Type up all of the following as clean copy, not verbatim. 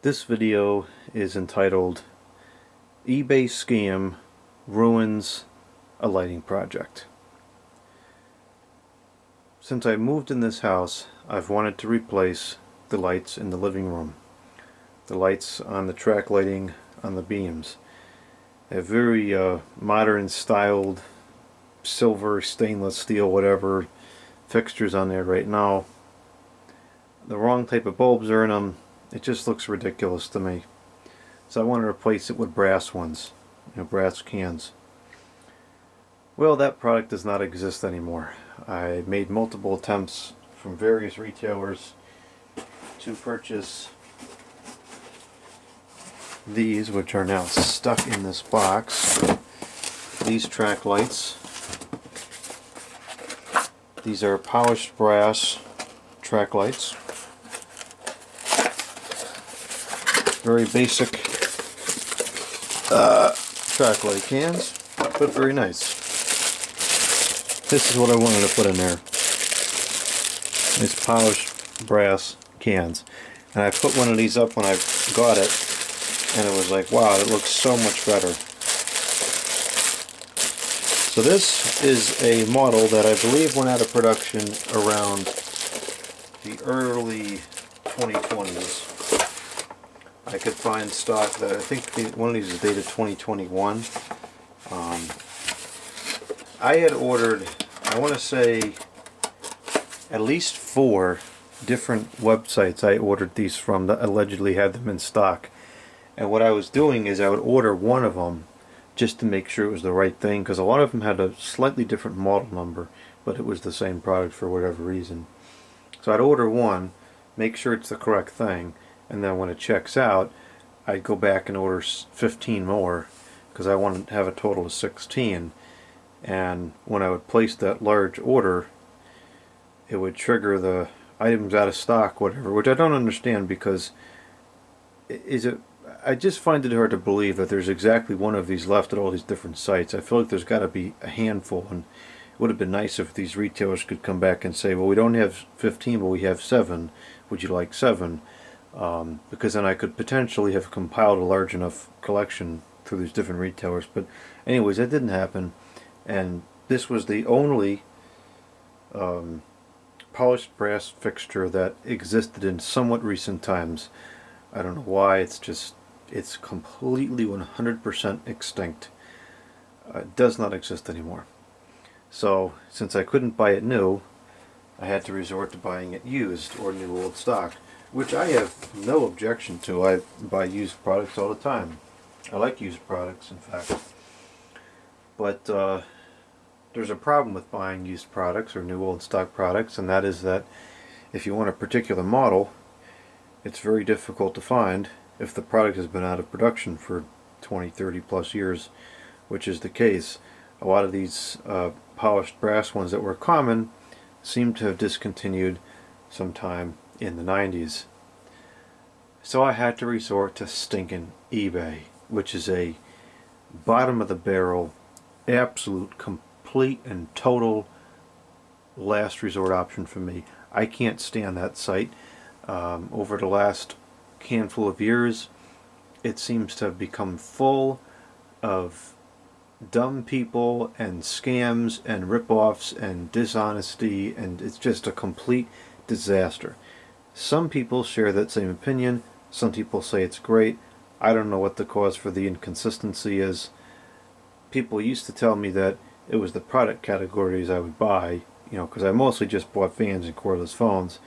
This video is entitled eBay Scam Ruins a Lighting Project. Since I moved in this house, I've wanted to replace the lights in the living room. The lights on the track lighting on the beams. They have very modern styled silver, stainless steel, whatever fixtures on there right now. The wrong type of bulbs are in them. It just looks ridiculous to me. So I want to replace it with brass ones, brass cans. Well, that product does not exist anymore. I made multiple attempts from various retailers to purchase these, which are now stuck in this box. These track lights. These are polished brass track lights. Very basic track light cans, but very nice. This is what I wanted to put in there. These polished brass cans. And I put one of these up when I got it, and it was like, wow, it looks so much better. So this is a model that I believe went out of production around the early 2020s. I could find stock that I think one of these is dated 2021. I had ordered, I want to say, at least 4 different websites I ordered these from that allegedly had them in stock. And what I was doing is I would order one of them just to make sure it was the right thing, because a lot of them had a slightly different model number, but it was the same product for whatever reason. So I'd order one, make sure it's the correct thing, and then when it checks out, I'd go back and order 15 more, because I wanted to have a total of 16. And when I would place that large order, it would trigger the items out of stock, whatever, which I don't understand, because I just find it hard to believe that there's exactly one of these left at all these different sites. I feel like there's got to be a handful, and it would have been nice if these retailers could come back and say, well, we don't have 15, but we have 7. Would you like 7? Because then I could potentially have compiled a large enough collection through these different retailers. But anyways, that didn't happen, and this was the only polished brass fixture that existed in somewhat recent times. I don't know why. It's completely 100% extinct. It does not exist anymore. So since I couldn't buy it new, I had to resort to buying it used or new old stock, which I have no objection to. I buy used products all the time. I like used products, in fact. But there's a problem with buying used products or new old stock products, and that is that if you want a particular model, it's very difficult to find if the product has been out of production for 20, 30 plus years, which is the case. A lot of these polished brass ones that were common seem to have discontinued sometime in the 90s. So I had to resort to stinking eBay, which is a bottom of the barrel, absolute, complete and total last resort option for me. I can't stand that site. Over the last handful of years, it seems to have become full of dumb people and scams and rip-offs and dishonesty, and it's just a complete disaster. Some people share that same opinion. Some people say it's great. I don't know what the cause for the inconsistency is. People used to tell me that it was the product categories I would buy, because I mostly just bought fans and cordless phones.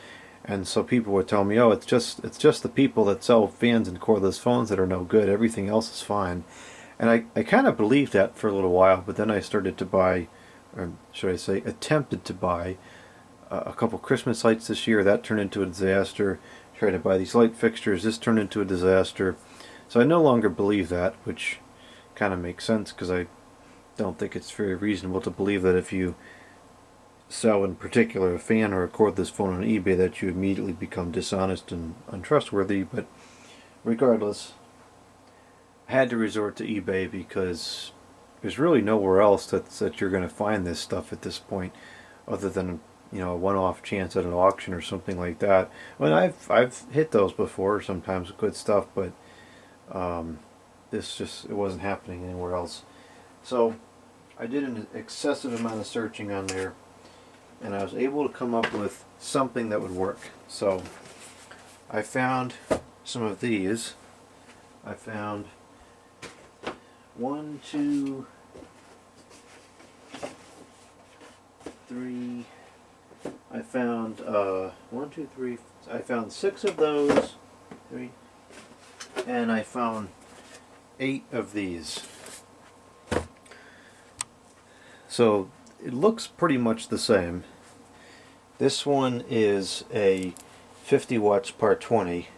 And so people would tell me, oh, it's just the people that sell fans and cordless phones that are no good. Everything else is fine. And I kind of believed that for a little while, but then I started to buy, or should I say, attempted to buy a couple Christmas lights this year. That turned into a disaster. Tried to buy these light fixtures. This turned into a disaster. So I no longer believe that, which kind of makes sense, because I don't think it's very reasonable to believe that if you sell in particular a fan or a cordless phone on eBay that you immediately become dishonest and untrustworthy. But regardless, I had to resort to eBay because there's really nowhere else that you're going to find this stuff at this point, other than a one-off chance at an auction or something like that. I mean, I've hit those before, sometimes good stuff, but this just, it wasn't happening anywhere else. So I did an excessive amount of searching on there, and I was able to come up with something that would work. So I found some of these. I found 1, 2, 3. I found 1, 2, 3. I found 6 of those. 3. And I found 8 of these. So it looks pretty much the same. This one is a 50 watts part 20,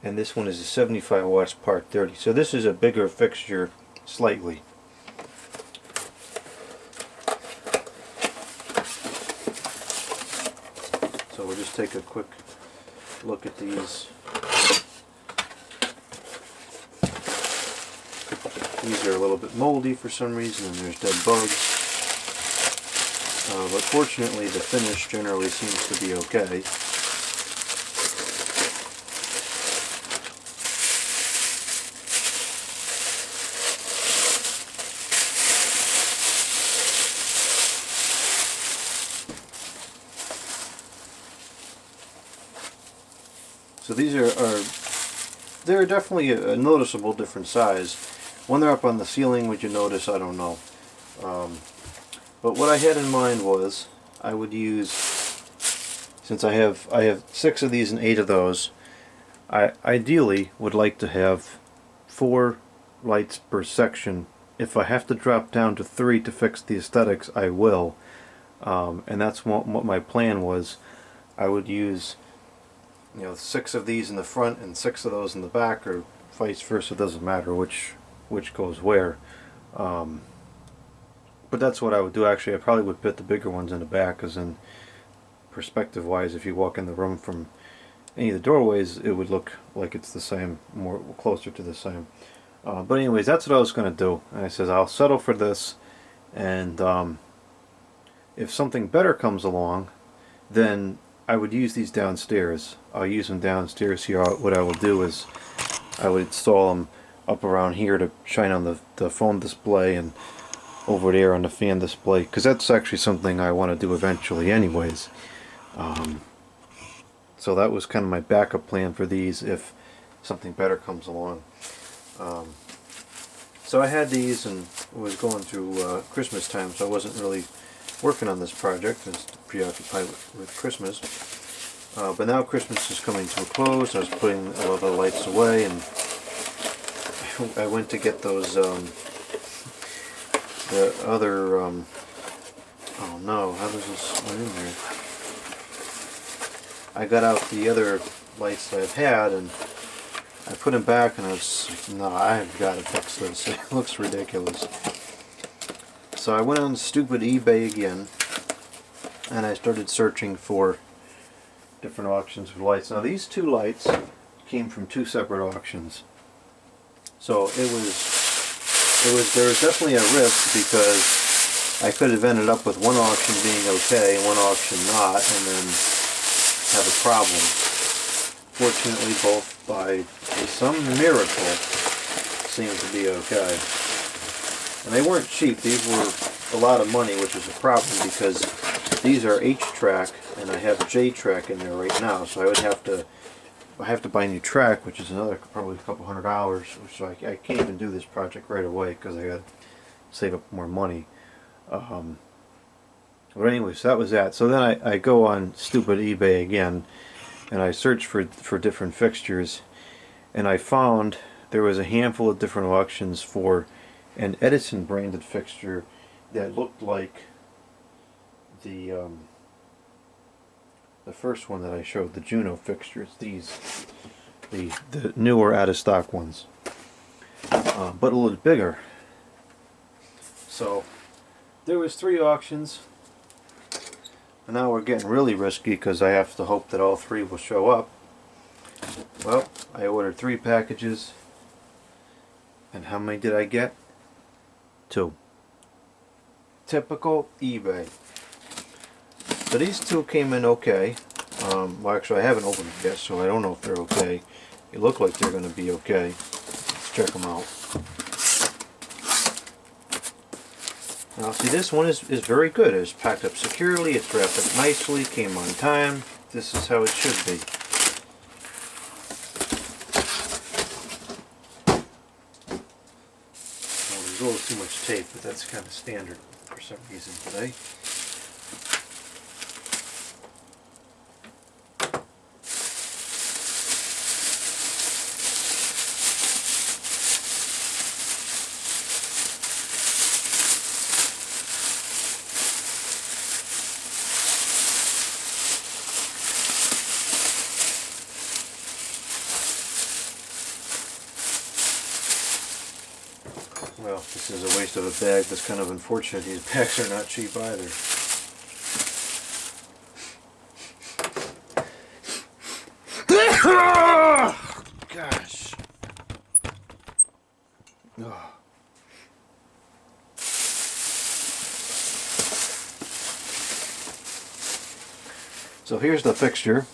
and this one is a 75 watts part 30. So this is a bigger fixture slightly. So we'll just take a quick look at these. These are a little bit moldy for some reason, and there's dead bugs. But fortunately the finish generally seems to be okay. So these they're definitely a noticeable different size. When they're up on the ceiling, would you notice? I don't know. But what I had in mind was I would use, since I have 6 of these and 8 of those, I ideally would like to have 4 lights per section. If I have to drop down to 3 to fix the aesthetics, I will. And that's what my plan was. I would use 6 of these in the front and 6 of those in the back, or vice versa. It doesn't matter which goes where. But that's what I would do. Actually, I probably would put the bigger ones in the back, because then perspective wise, if you walk in the room from any of the doorways, it would look like it's the same, more closer to the same. But anyways, that's what I was going to do. And I says I'll settle for this, and if something better comes along, then I would use these downstairs. I'll use them downstairs here. What I will do is I would install them up around here to shine on the phone display, and over there on the fan display, because that's actually something I want to do eventually anyways. So that was kind of my backup plan for these if something better comes along. So I had these and was going through Christmas time, so I wasn't really working on this project. I was preoccupied with Christmas. But now Christmas is coming to a close. I was putting a lot of the lights away, and I went to get those the other oh no, how does this one in there? I got out the other lights that I've had, and I put them back, and I was like, no, I've got to fix this. It looks ridiculous. So I went on stupid eBay again, and I started searching for different auctions for lights. Now these 2 lights came from 2 separate auctions. So there was definitely a risk, because I could have ended up with one auction being okay and one auction not, and then have a problem. Fortunately, both by some miracle seemed to be okay. And they weren't cheap. These were a lot of money, which is a problem, because these are H-track and I have J-track in there right now, so I have to buy a new track, which is another probably a couple $100, so I can't even do this project right away because I got to save up more money. But anyways, that was that. So then I go on stupid eBay again, and I search for different fixtures, and I found there was a handful of different auctions for an Edison branded fixture that looked like the first one that I showed, the Juno fixtures, these, the newer out of stock ones, but a little bigger. So there was 3 auctions, and now we're getting really risky because I have to hope that all 3 will show up. Well, I ordered 3 packages, and how many did I get? 2. Typical eBay. So these two came in okay. Well, actually, I haven't opened them yet, so I don't know if they're okay. They look like they're going to be okay. Let's check them out. Now, see, this one is very good. It's packed up securely, it's wrapped up nicely, came on time. This is how it should be. Well, there's a little too much tape, but that's kind of standard for some reason today. Well, this is a waste of a bag. That's kind of unfortunate. These bags are not cheap either. Gosh. Oh. So here's the fixture.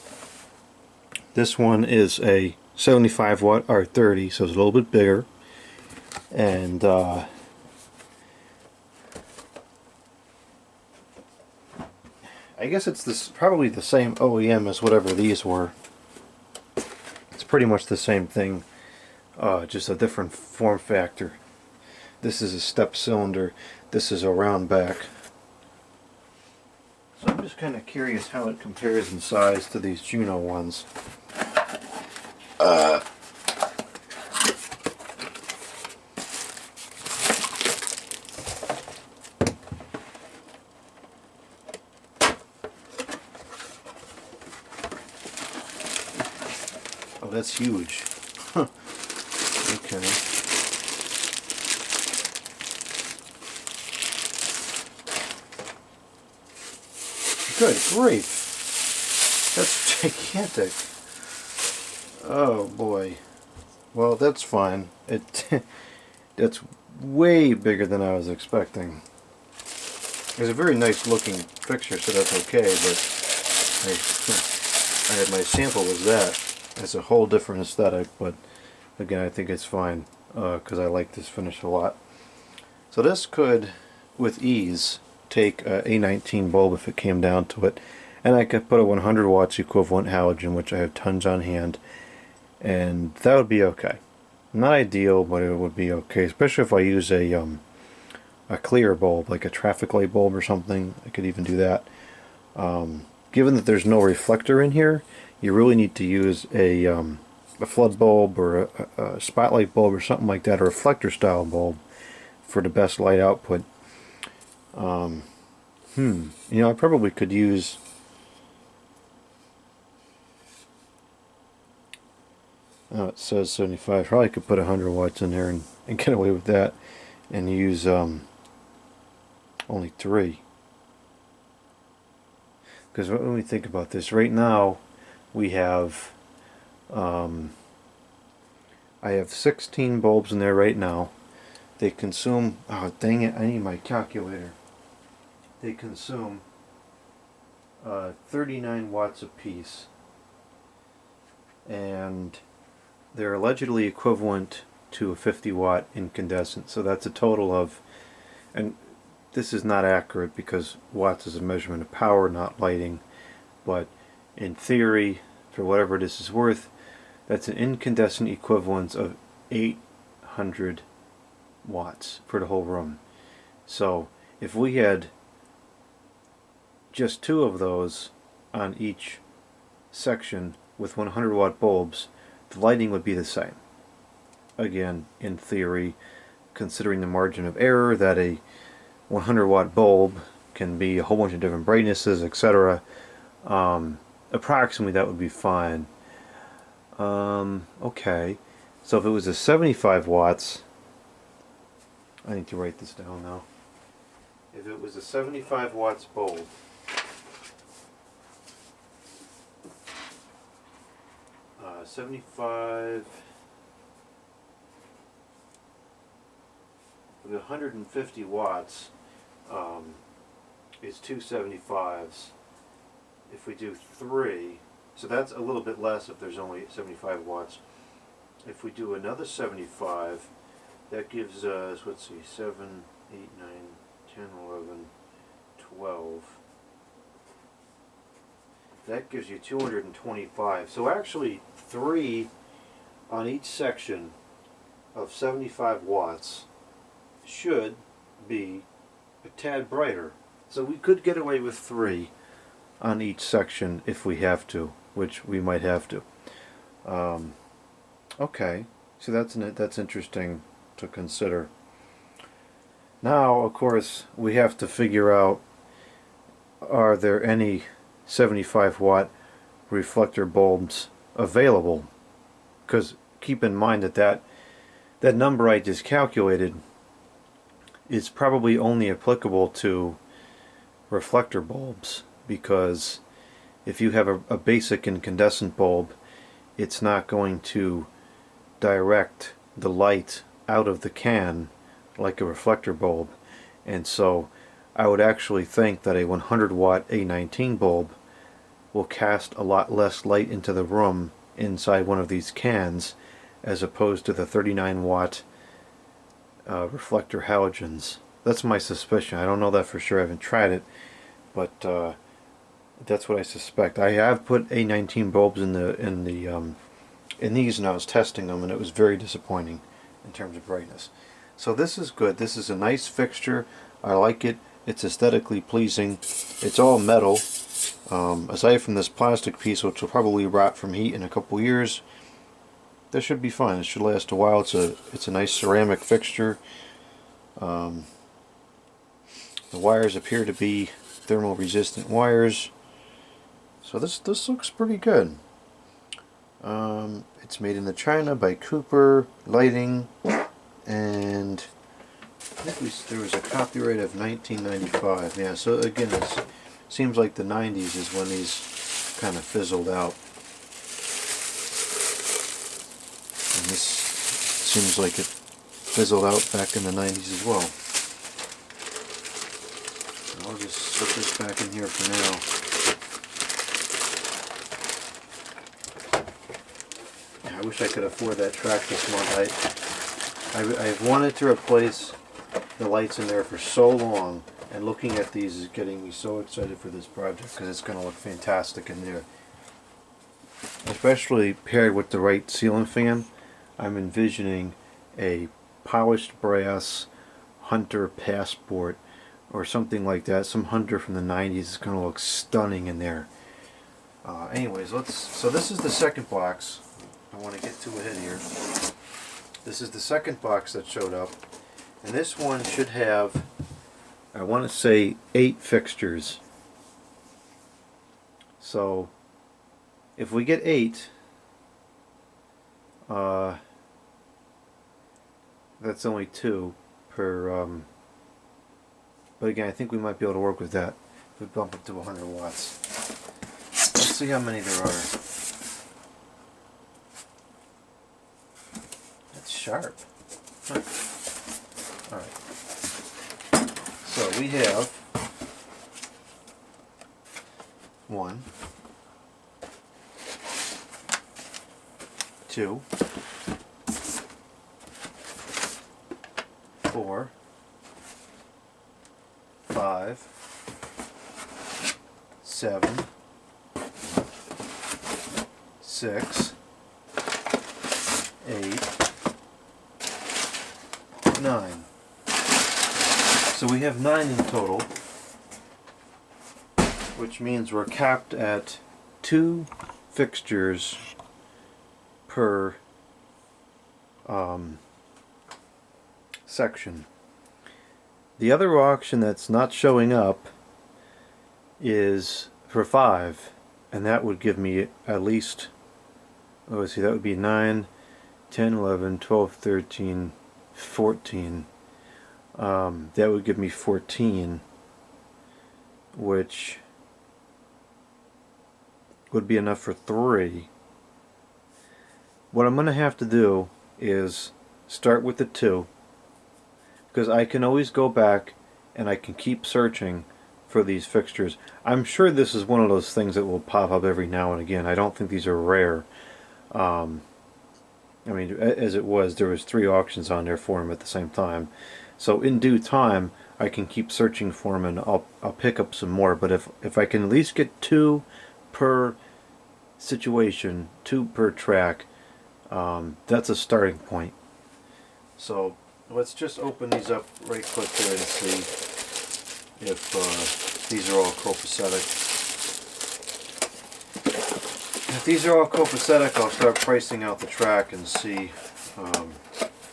This one is a 75 watt R30, so it's a little bit bigger. And I guess it's probably the same OEM as whatever these were. It's pretty much the same thing, just a different form factor. This is a step cylinder, this is a round back. So I'm just kind of curious how it compares in size to these Juno ones. Oh, that's huge. Huh. Okay. Good grief. That's gigantic. Oh boy. Well, that's fine. That's way bigger than I was expecting. It's a very nice looking fixture, so that's okay, but my sample was that. It's a whole different aesthetic, but again, I think it's fine because I like this finish a lot. So this could, with ease, take a A19 bulb if it came down to it, and I could put a 100 watts equivalent halogen, which I have tons on hand, and that would be okay. Not ideal, but it would be okay, especially if I use a clear bulb, like a traffic light bulb or something. I could even do that. Given that there's no reflector in here, you really need to use a flood bulb or a spotlight bulb or something like that, or a reflector style bulb for the best light output. You know, I probably could use it says 75. Probably could put 100 watts in there and get away with that, and use only 3. Because when we think about this, right now we have I have 16 bulbs in there right now. They consume, oh dang it, I need my calculator. They consume 39 watts apiece, and they're allegedly equivalent to a 50 watt incandescent, so that's a total of, and this is not accurate because watts is a measurement of power, not lighting, but in theory, for whatever this is worth, that's an incandescent equivalence of 800 watts for the whole room. So if we had just 2 of those on each section with 100 watt bulbs, the lighting would be the same. Again, in theory, considering the margin of error that a 100 watt bulb can be a whole bunch of different brightnesses, etc. Approximately that would be fine. Okay, so if it was a 75 watts, I need to write this down now. If it was a 75 watts bulb, uh, 75 with 150 watts is 2 75s, if we do 3, so that's a little bit less if there's only 75 watts. If we do another 75, that gives us, let's see, 7, 8, 9, 10, 11, 12. That gives you 225. So actually 3 on each section of 75 watts should be a tad brighter. So we could get away with 3 on each section if we have to, which we might have to. Okay, so that's interesting to consider. Now, of course, we have to figure out, are there any 75 watt reflector bulbs available? Because keep in mind that number I just calculated is probably only applicable to reflector bulbs, because if you have a basic incandescent bulb, it's not going to direct the light out of the can like a reflector bulb. And so I would actually think that a 100 watt A19 bulb will cast a lot less light into the room inside one of these cans, as opposed to the 39 watt reflector halogens. That's my suspicion. I don't know that for sure. I haven't tried it, but that's what I suspect. I have put A19 bulbs in these, and I was testing them, and it was very disappointing in terms of brightness. So this is good. This is a nice fixture. I like it. It's aesthetically pleasing. It's all metal, aside from this plastic piece, which will probably rot from heat in a couple years. This should be fine. It should last a while. It's a nice ceramic fixture. The wires appear to be thermal resistant wires. So this looks pretty good. It's made in China by Cooper Lighting, and I think there was a copyright of 1995. Yeah, so again, it seems like the 90s is when these kind of fizzled out. And this seems like it fizzled out back in the 90s as well. So I'll just put this back in here for now. I wish I could afford that track this month. I've wanted to replace the lights in there for so long, and looking at these is getting me so excited for this project, because it's going to look fantastic in there. Especially paired with the right ceiling fan, I'm envisioning a polished brass Hunter Passport or something like that. Some Hunter from the 90s is going to look stunning in there. Anyways, so this is the second box. I want to get to it in here. This is the second box that showed up, and this one should have, I want to say, 8 fixtures. So if we get 8, that's only 2 per, but again, I think we might be able to work with that if we bump it to 100 watts. Let's see how many there are. Sharp. Huh. Alright. So we have 1, 2, 4, 5, 7, 6, 8, 9. So we have 9 in total, which means we're capped at 2 fixtures per section. The other auction that's not showing up is for 5, and that would give me at least, oh, let's see, that would be 9, 10, 11, 12, 13, 14. That would give me 14, which would be enough for 3. What I'm going to have to do is start with the 2, because I can always go back and I can keep searching for these fixtures. I'm sure this is one of those things that will pop up every now and again. I don't think these are rare. I mean, as it was, there was 3 auctions on there for them at the same time. So in due time, I can keep searching for them, and I'll pick up some more. But if I can at least get 2 per situation, 2 per track, that's a starting point. So let's just open these up right quick here and see if these are all copacetic. If these are all copacetic, I'll start pricing out the track and see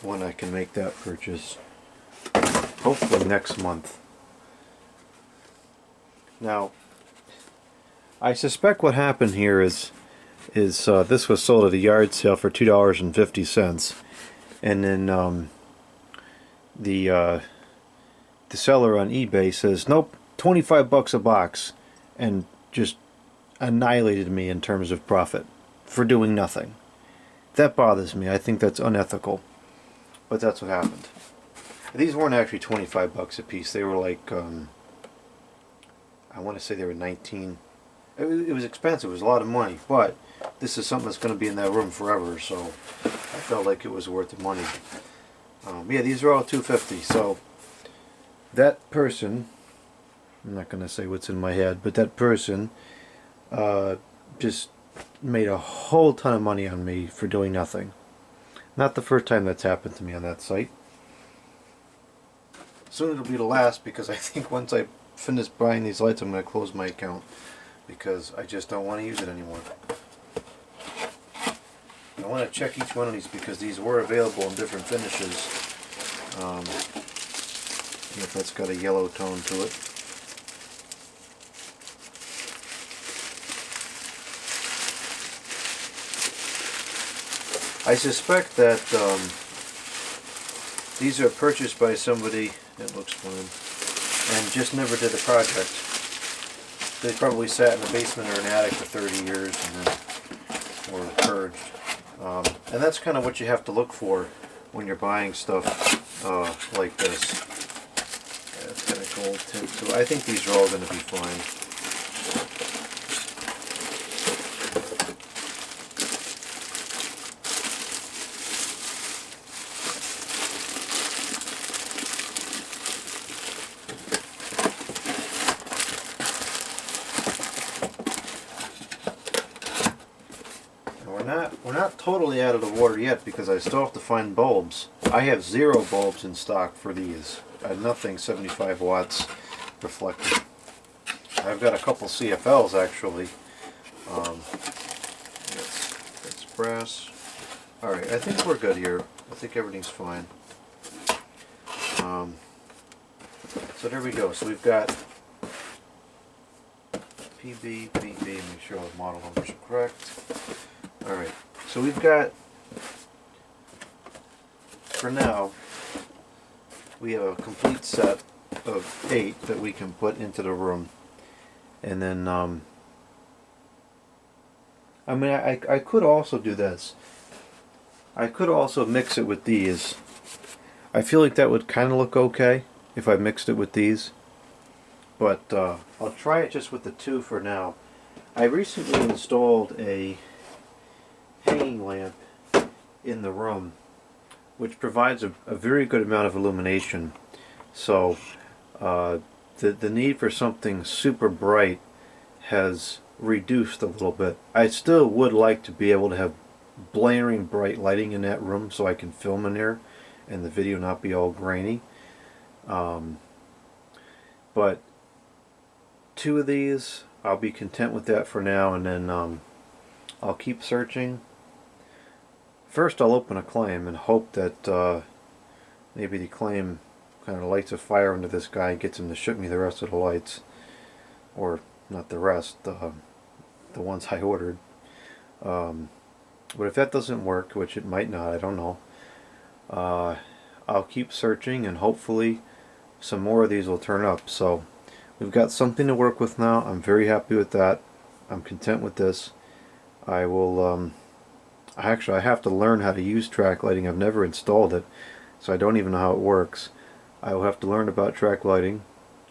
when I can make that purchase. Hopefully next month. Now, I suspect what happened here is this was sold at a yard sale for $2.50, and then the seller on eBay says, nope, 25 bucks a box, and just annihilated me in terms of profit for doing nothing. That bothers me. I think that's unethical, but that's what happened. These weren't actually 25 bucks a piece. They were like, I want to say they were 19. It was expensive. It was a lot of money, but this is something that's going to be in that room forever, so I felt like it was worth the money. Yeah, these are all $2.50. So that person, I'm not going to say what's in my head, but that person just made a whole ton of money on me for doing nothing. Not the first time that's happened to me on that site. Soon it'll be the last, because I think once I finish buying these lights, I'm going to close my account, because I just don't want to use it anymore. I want to check each one of these because these were available in different finishes. If that's got a yellow tone to it. I suspect that these are purchased by somebody, it looks fine, and just never did the project. They probably sat in the basement or an attic for 30 years and then were purged. And that's kind of what you have to look for when you're buying stuff like this. Yeah, it's got a gold tint, so I think these are all going to be fine. We're not totally out of the water yet, because I still have to find bulbs. I have 0 bulbs in stock for these. I have nothing 75 watts reflective. I've got a couple CFLs actually. That's brass. Alright, I think we're good here. I think everything's fine. So there we go. So we've got PB, PB, make sure all the model numbers are correct. Alright, so we've got, for now, we have a complete set of 8 that we can put into the room. And then, I mean, I could also do this. I could also mix it with these. I feel like that would kind of look okay if I mixed it with these. But I'll try it just with the 2 for now. I recently installed a hanging lamp in the room, which provides a very good amount of illumination. So the need for something super bright has reduced a little bit. I still would like to be able to have blaring bright lighting in that room so I can film in there and the video not be all grainy. But 2 of these, I'll be content with that for now, and then I'll keep searching. First I'll open a claim and hope that maybe the claim kind of lights a fire under this guy and gets him to ship me the rest of the lights. Or not the rest, the ones I ordered. But if that doesn't work, which it might not, I don't know, I'll keep searching and hopefully some more of these will turn up. So we've got something to work with now. I'm very happy with that. I'm content with this. I will actually, I have to learn how to use track lighting. I've never installed it, so I don't even know how it works. I will have to learn about track lighting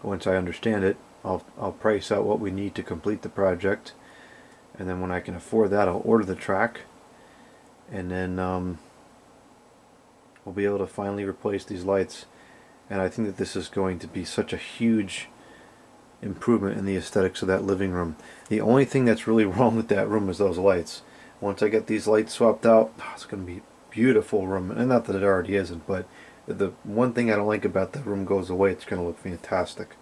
once I understand it, I'll price out what we need to complete the project, and then when I can afford that, I'll order the track, and then we'll be able to finally replace these lights. And I think that this is going to be such a huge improvement in the aesthetics of that living room. The only thing that's really wrong with that room is those lights. Once I get these lights swapped out, it's going to be a beautiful room. And not that it already isn't, but the one thing I don't like about the room goes away. It's going to look fantastic.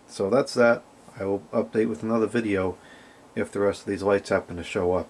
So that's that. I will update with another video if the rest of these lights happen to show up.